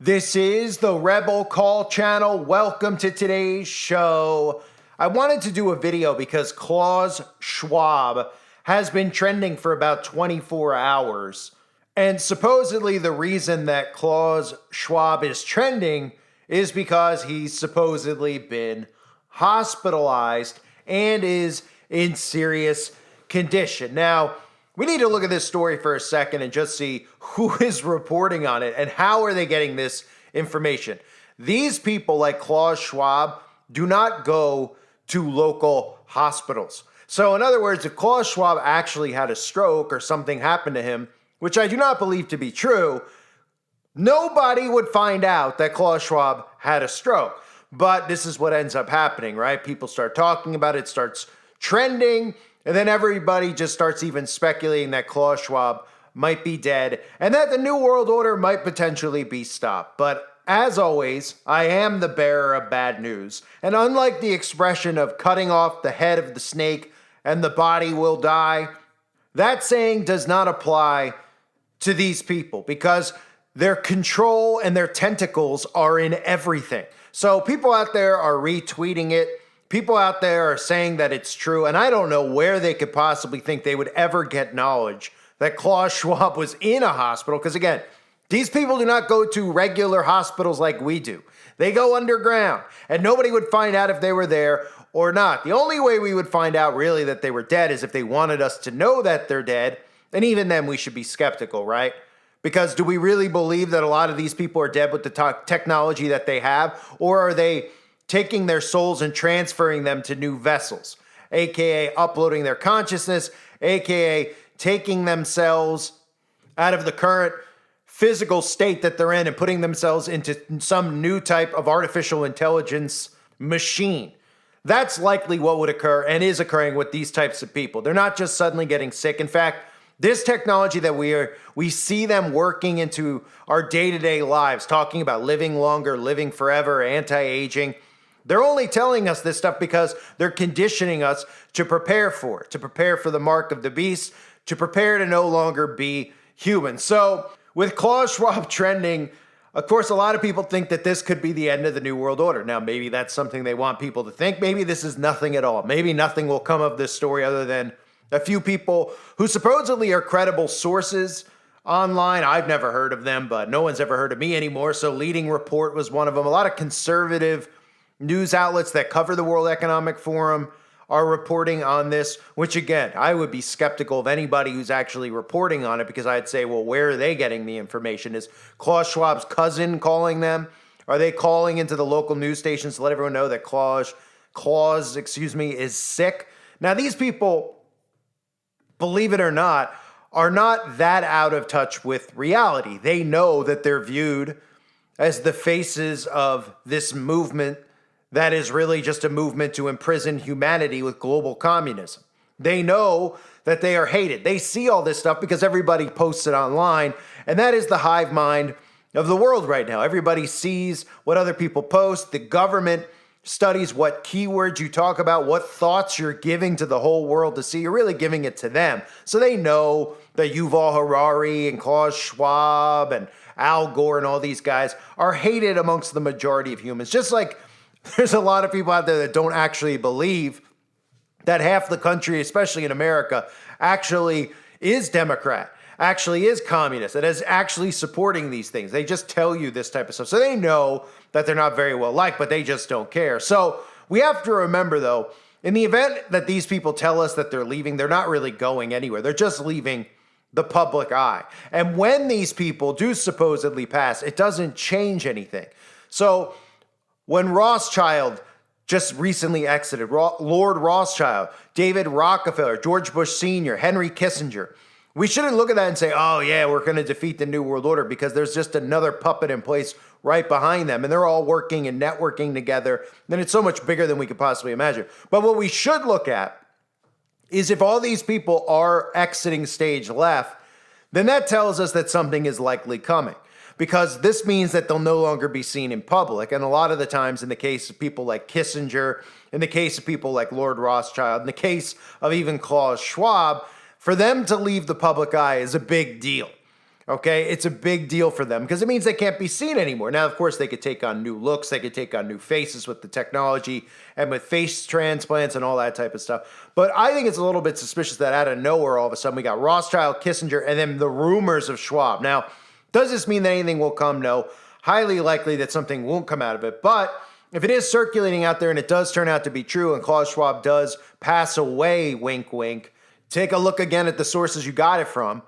This is the Rebel Call channel. Welcome to today's show. I wanted to do a video because Klaus Schwab has been trending for about 24 hours. And supposedly the reason that Klaus Schwab is trending is because he's supposedly been hospitalized and is in serious condition. Now, we need to look at this story for a second and just see who is reporting on it and how are they getting this information. These people like Klaus Schwab do not go to local hospitals. So in other words, if Klaus Schwab actually had a stroke or something happened to him, which I do not believe to be true, nobody would find out that Klaus Schwab had a stroke. But this is what ends up happening, right? People start talking about it, starts trending, and then everybody just starts even speculating that Klaus Schwab might be dead and that the New World Order might potentially be stopped. But as always, I am the bearer of bad news. And unlike the expression of cutting off the head of the snake and the body will die, that saying does not apply to these people because their control and their tentacles are in everything. So people out there are retweeting it. People out there are saying that it's true, and I don't know where they could possibly think they would ever get knowledge that Klaus Schwab was in a hospital, because again, these people do not go to regular hospitals like we do. They go underground, and nobody would find out if they were there or not. The only way we would find out really that they were dead is if they wanted us to know that they're dead, and even then we should be skeptical, right? Because do we really believe that a lot of these people are dead with the technology that they have, or are they taking their souls and transferring them to new vessels, aka uploading their consciousness, aka taking themselves out of the current physical state that they're in and putting themselves into some new type of artificial intelligence machine. That's likely what would occur and is occurring with these types of people. They're not just suddenly getting sick. In fact, this technology that we see them working into our day-to-day lives, talking about living longer, living forever, anti-aging, they're only telling us this stuff because they're conditioning us to prepare for it, to prepare for the mark of the beast, to prepare to no longer be human. So with Klaus Schwab trending, of course, a lot of people think that this could be the end of the New World Order. Now, maybe that's something they want people to think. Maybe this is nothing at all. Maybe nothing will come of this story other than a few people who supposedly are credible sources online. I've never heard of them, but no one's ever heard of me anymore. So Leading Report was one of them. A lot of conservative news outlets that cover the World Economic Forum are reporting on this, which again, I would be skeptical of anybody who's actually reporting on it because I'd say, well, where are they getting the information? Is Klaus Schwab's cousin calling them? Are they calling into the local news stations to let everyone know that Klaus, is sick? Now, these people, believe it or not, are not that out of touch with reality. They know that they're viewed as the faces of this movement that is really just a movement to imprison humanity with global communism. They know that they are hated. They see all this stuff because everybody posts it online, and that is the hive mind of the world right now. Everybody sees what other people post. The government studies what keywords you talk about, what thoughts you're giving to the whole world to see. You're really giving it to them. So they know that Yuval Harari and Klaus Schwab and Al Gore and all these guys are hated amongst the majority of humans. Just like there's a lot of people out there that don't actually believe that half the country, especially in America, actually is Democrat, actually is communist, that is actually supporting these things. They just tell you this type of stuff. So they know that they're not very well liked, but they just don't care. So we have to remember, though, in the event that these people tell us that they're leaving, they're not really going anywhere. They're just leaving the public eye. And when these people do supposedly pass, it doesn't change anything. So when Rothschild just recently exited, Lord Rothschild, David Rockefeller, George Bush Sr., Henry Kissinger, we shouldn't look at that and say, oh yeah, we're going to defeat the New World Order because there's just another puppet in place right behind them and they're all working and networking together. Then it's so much bigger than we could possibly imagine. But what we should look at is if all these people are exiting stage left, then that tells us that something is likely coming. Because this means that they'll no longer be seen in public. And a lot of the times in the case of people like Kissinger, in the case of people like Lord Rothschild, in the case of even Klaus Schwab, for them to leave the public eye is a big deal. Okay, it's a big deal for them because it means they can't be seen anymore. Now, of course, they could take on new looks, they could take on new faces with the technology and with face transplants and all that type of stuff. But I think it's a little bit suspicious that out of nowhere, all of a sudden, we got Rothschild, Kissinger, and then the rumors of Schwab. Now, does this mean that anything will come? No. Highly likely that something won't come out of it. But if it is circulating out there and it does turn out to be true and Klaus Schwab does pass away, wink, wink, take a look again at the sources you got it from,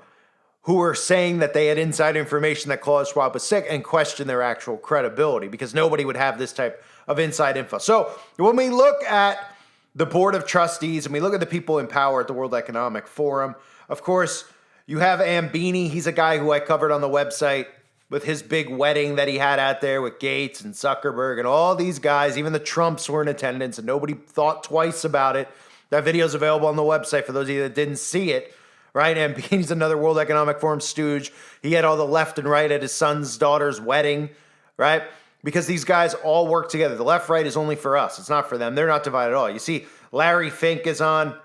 who were saying that they had inside information that Klaus Schwab was sick, and question their actual credibility because nobody would have this type of inside info. So when we look at the board of trustees and we look at the people in power at the World Economic Forum, of course, you have Ambini. He's a guy who I covered on the website with his big wedding that he had out there with Gates and Zuckerberg and all these guys. Even the Trumps were in attendance and nobody thought twice about it. That video is available on the website for those of you that didn't see it. Right, and he's another World Economic Forum stooge. He had all the left and right at his son's daughter's wedding, right? Because these guys all work together. The left-right is only for us. It's not for them. They're not divided at all. You see, Larry Fink is on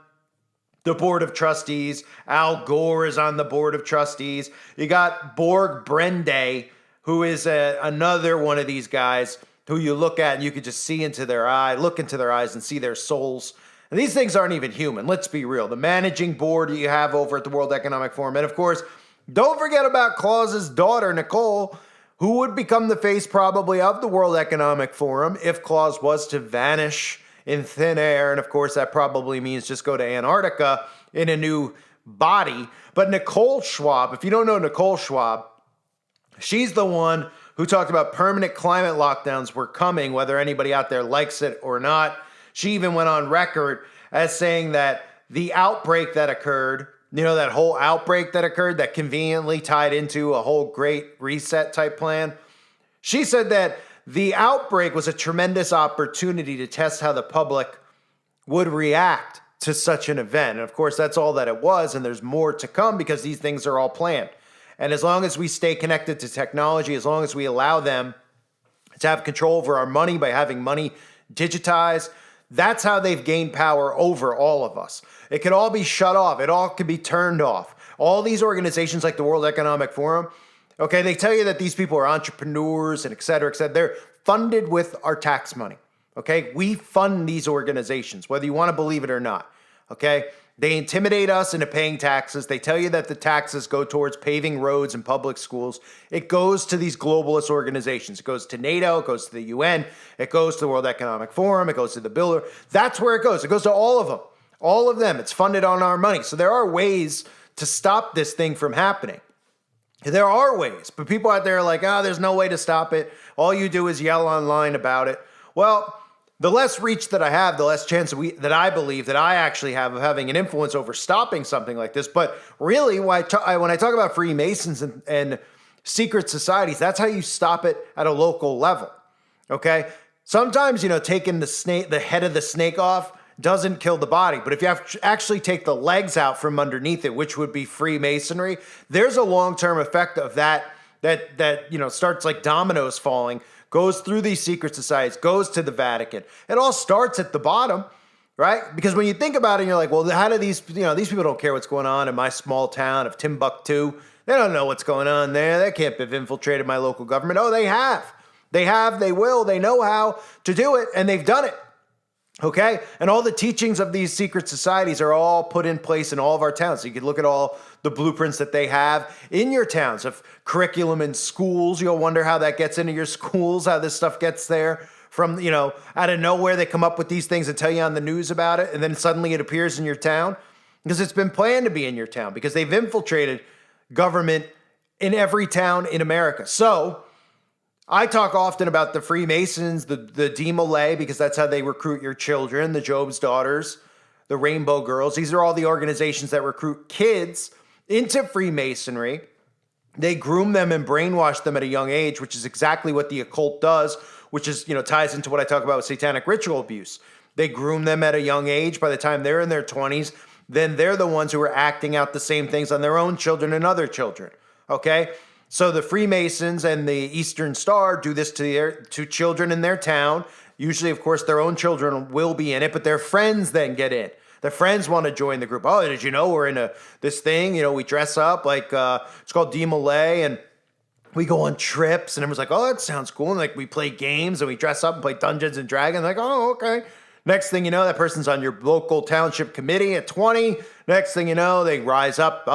the board of trustees. Al Gore is on the board of trustees. You got Borg Brende, who is another one of these guys who you look at and you could just see into their eye, look into their eyes and see their souls. And these things aren't even human. Let's be real. The managing board you have over at the World Economic Forum. And of course, don't forget about Klaus's daughter, Nicole, who would become the face probably of the World Economic Forum if Klaus was to vanish in thin air. And of course, that probably means just go to Antarctica in a new body. But Nicole Schwab, if you don't know Nicole Schwab, she's the one who talked about permanent climate lockdowns were coming, whether anybody out there likes it or not. She even went on record as saying that the outbreak that occurred, that whole outbreak that occurred that conveniently tied into a whole great reset type plan. She said that the outbreak was a tremendous opportunity to test how the public would react to such an event. And of course, that's all that it was. And there's more to come because these things are all planned. And as long as we stay connected to technology, as long as we allow them to have control over our money by having money digitized, that's how they've gained power over all of us. It could all be shut off. It all could be turned off. All these organizations like the World Economic Forum, okay, they tell you that these people are entrepreneurs and et cetera, et cetera. They're funded with our tax money, okay? We fund these organizations, whether you want to believe it or not, okay? They intimidate us into paying taxes. They tell you that the taxes go towards paving roads and public schools. It goes to these globalist organizations. It goes to NATO. It goes to the UN. It goes to the World Economic Forum. It goes to the Builder. That's where it goes. It goes to all of them. All of them. It's funded on our money. So there are ways to stop this thing from happening. There are ways. But people out there are like, there's no way to stop it. All you do is yell online about it. Well, the less reach that I have, the less chance that I believe that I actually have of having an influence over stopping something like this. But really, when I talk about Freemasons and secret societies, that's how you stop it at a local level, okay? Sometimes, taking the head of the snake off doesn't kill the body. But if you actually take the legs out from underneath it, which would be Freemasonry, there's a long-term effect of that starts like dominoes falling, goes through these secret societies, goes to the Vatican. It all starts at the bottom, right? Because when you think about it, you're like, well, how do these people don't care what's going on in my small town of Timbuktu. They don't know what's going on there. They can't have infiltrated my local government. Oh, they have. They will. They know how to do it, and they've done it. Okay? And all the teachings of these secret societies are all put in place in all of our towns. So you can look at all the blueprints that they have in your towns of curriculum in schools. You'll wonder how that gets into your schools, how this stuff gets there. From, out of nowhere, they come up with these things and tell you on the news about it, and then suddenly it appears in your town. Because it's been planned to be in your town, because they've infiltrated government in every town in America. So I talk often about the Freemasons, the Demolay, because that's how they recruit your children, the Job's Daughters, the Rainbow Girls. These are all the organizations that recruit kids into Freemasonry. They groom them and brainwash them at a young age, which is exactly what the occult does, which is, ties into what I talk about with satanic ritual abuse. They groom them at a young age. By the time they're in their 20s, then they're the ones who are acting out the same things on their own children and other children, okay? So the Freemasons and the Eastern Star do this to children in their town. Usually, of course, their own children will be in it, but their friends then get in. Their friends want to join the group. Oh, did you know we're in this thing? We dress up like it's called Demolay, and we go on trips, and everyone's like, oh, that sounds cool. And like we play games and we dress up and play Dungeons and Dragons. Like, oh, okay. Next thing you know, that person's on your local township committee at 20. Next thing you know, they rise up,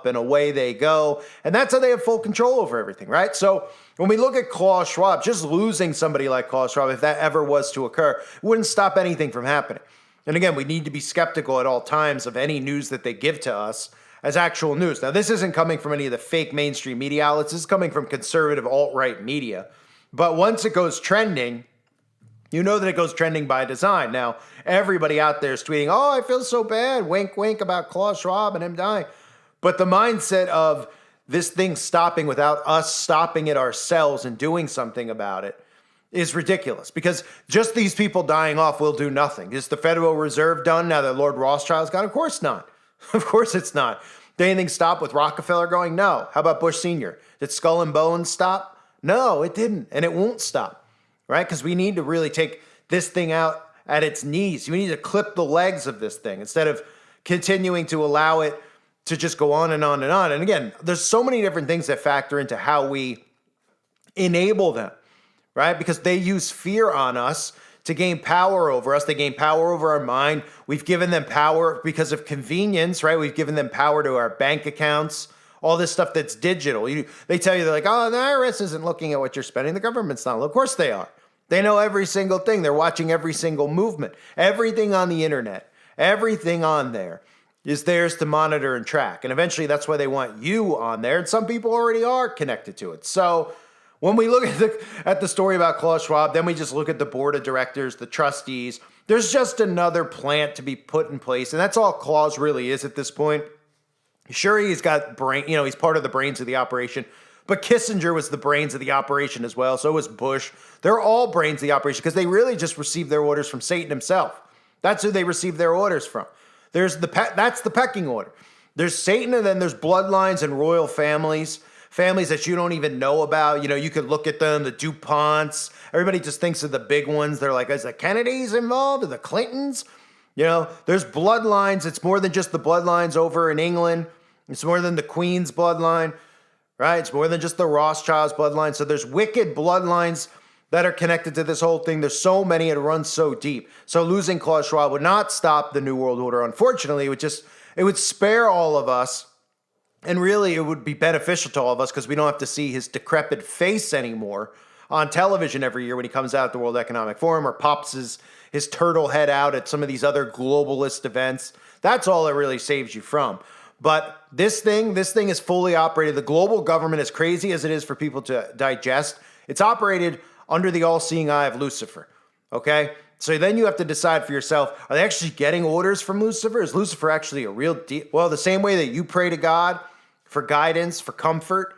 and away they go. And that's how they have full control over everything, right? So when we look at Klaus Schwab, just losing somebody like Klaus Schwab, if that ever was to occur, wouldn't stop anything from happening. And again, we need to be skeptical at all times of any news that they give to us as actual news. Now, this isn't coming from any of the fake mainstream media outlets. This is coming from conservative alt-right media. But once it goes trending, you know that it goes trending by design. Now, everybody out there is tweeting, oh, I feel so bad, wink, wink, about Klaus Schwab and him dying. But the mindset of this thing stopping without us stopping it ourselves and doing something about it is ridiculous, because just these people dying off will do nothing. Is the Federal Reserve done now that Lord Rothschild's gone? Of course not. Of course it's not. Did anything stop with Rockefeller going? No. How about Bush Sr.? Did Skull and Bones stop? No, it didn't, and it won't stop. Right? Because we need to really take this thing out at its knees. We need to clip the legs of this thing instead of continuing to allow it to just go on and on and on. And again, there's so many different things that factor into how we enable them, right? Because they use fear on us to gain power over us. They gain power over our mind. We've given them power because of convenience, right? We've given them power to our bank accounts, all this stuff that's digital. They tell you, they're like, oh, the IRS isn't looking at what you're spending. The government's not. Of course they are. They know every single thing. They're watching every single movement. Everything on the internet, everything on there is theirs to monitor and track. And eventually that's why they want you on there. And some people already are connected to it. So when we look at the story about Klaus Schwab, then we just look at the board of directors, the trustees. There's just another plant to be put in place. And that's all Klaus really is at this point. Sure, he's got brain, he's part of the brains of the operation. But Kissinger was the brains of the operation as well. So was Bush. They're all brains of the operation because they really just received their orders from Satan himself. That's who they received their orders from. That's the pecking order. There's Satan, and then there's bloodlines and royal families that you don't even know about. You could look at them, the DuPonts. Everybody just thinks of the big ones. They're like, is the Kennedys involved? Are the Clintons? There's bloodlines. It's more than just the bloodlines over in England. It's more than the Queen's bloodline. Right? It's more than just the Rothschilds bloodline. So there's wicked bloodlines that are connected to this whole thing. There's so many, it runs so deep. So losing Klaus Schwab would not stop the New World Order. Unfortunately, it would spare all of us. And really, it would be beneficial to all of us because we don't have to see his decrepit face anymore on television every year when he comes out at the World Economic Forum or pops his turtle head out at some of these other globalist events. That's all it really saves you from. But this thing is fully operated. The global government, as crazy as it is for people to digest, it's operated under the all-seeing eye of Lucifer, okay? So then you have to decide for yourself, are they actually getting orders from Lucifer? Is Lucifer actually a real deal? Well, the same way that you pray to God for guidance, for comfort,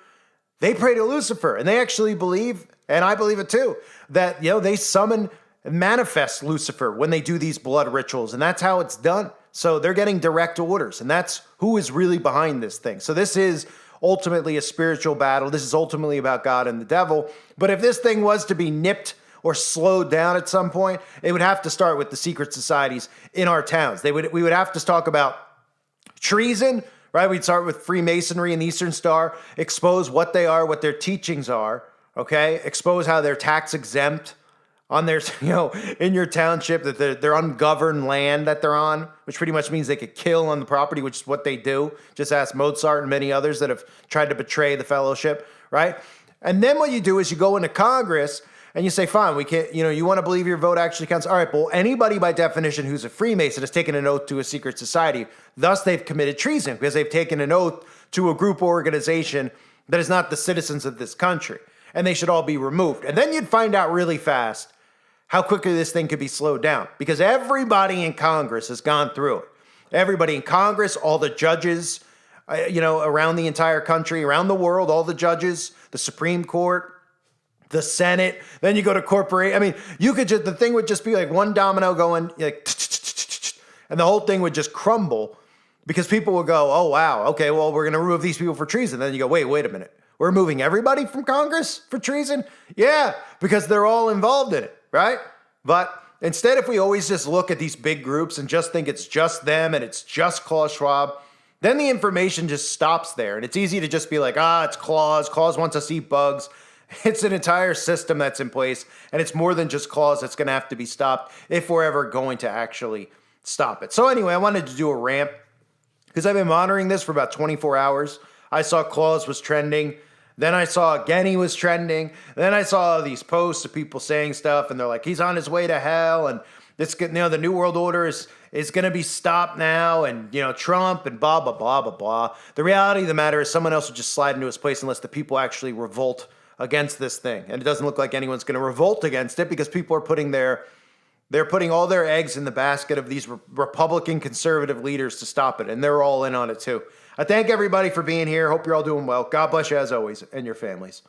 they pray to Lucifer. And they actually believe, and I believe it too, that they summon and manifest Lucifer when they do these blood rituals. And that's how it's done. So they're getting direct orders, and that's who is really behind this thing. So this is ultimately a spiritual battle. This is ultimately about God and the devil. But if this thing was to be nipped or slowed down at some point, it would have to start with the secret societies in our towns. We would have to talk about treason, right? We'd start with Freemasonry and the Eastern Star, expose what they are, what their teachings are, okay? Expose how they're tax exempt on their, in your township, that they're ungoverned land that they're on, which pretty much means they could kill on the property, which is what they do. Just ask Mozart and many others that have tried to betray the fellowship, right? And then what you do is you go into Congress and you say, fine, we can't, you want to believe your vote actually counts. All right, well, anybody by definition who's a Freemason has taken an oath to a secret society. Thus, they've committed treason because they've taken an oath to a group or organization that is not the citizens of this country. And they should all be removed. And then you'd find out really fast how quickly this thing could be slowed down, because everybody in Congress has gone through it. Everybody in Congress, all the judges, around the entire country, around the world, all the judges, the Supreme Court, the Senate. Then you go to corporate. I mean, the thing would just be like one domino going, like, and the whole thing would just crumble because people would go, oh, wow, okay, well, we're going to remove these people for treason. Then you go, wait a minute. We're removing everybody from Congress for treason? Yeah, because they're all involved in it. Right? But Instead, if we always just look at these big groups and just think it's just them and it's just Klaus Schwab, then the information just stops there. And it's easy to just be like, it's Klaus. Klaus wants us to eat bugs. It's an entire system that's in place, and it's more than just Klaus that's going to have to be stopped if we're ever going to actually stop it. So anyway, I wanted to do a rant because I've been monitoring this for about 24 hours. I saw Klaus was trending. Then I saw Genny was trending. Then I saw these posts of people saying stuff, and they're like, he's on his way to hell, and this, the New World Order is going to be stopped now, and Trump and blah blah blah blah blah. The reality of the matter is, someone else will just slide into his place unless the people actually revolt against this thing, and it doesn't look like anyone's going to revolt against it because people are putting all their eggs in the basket of these Republican conservative leaders to stop it, and they're all in on it too. I thank everybody for being here. Hope you're all doing well. God bless you as always, and your families.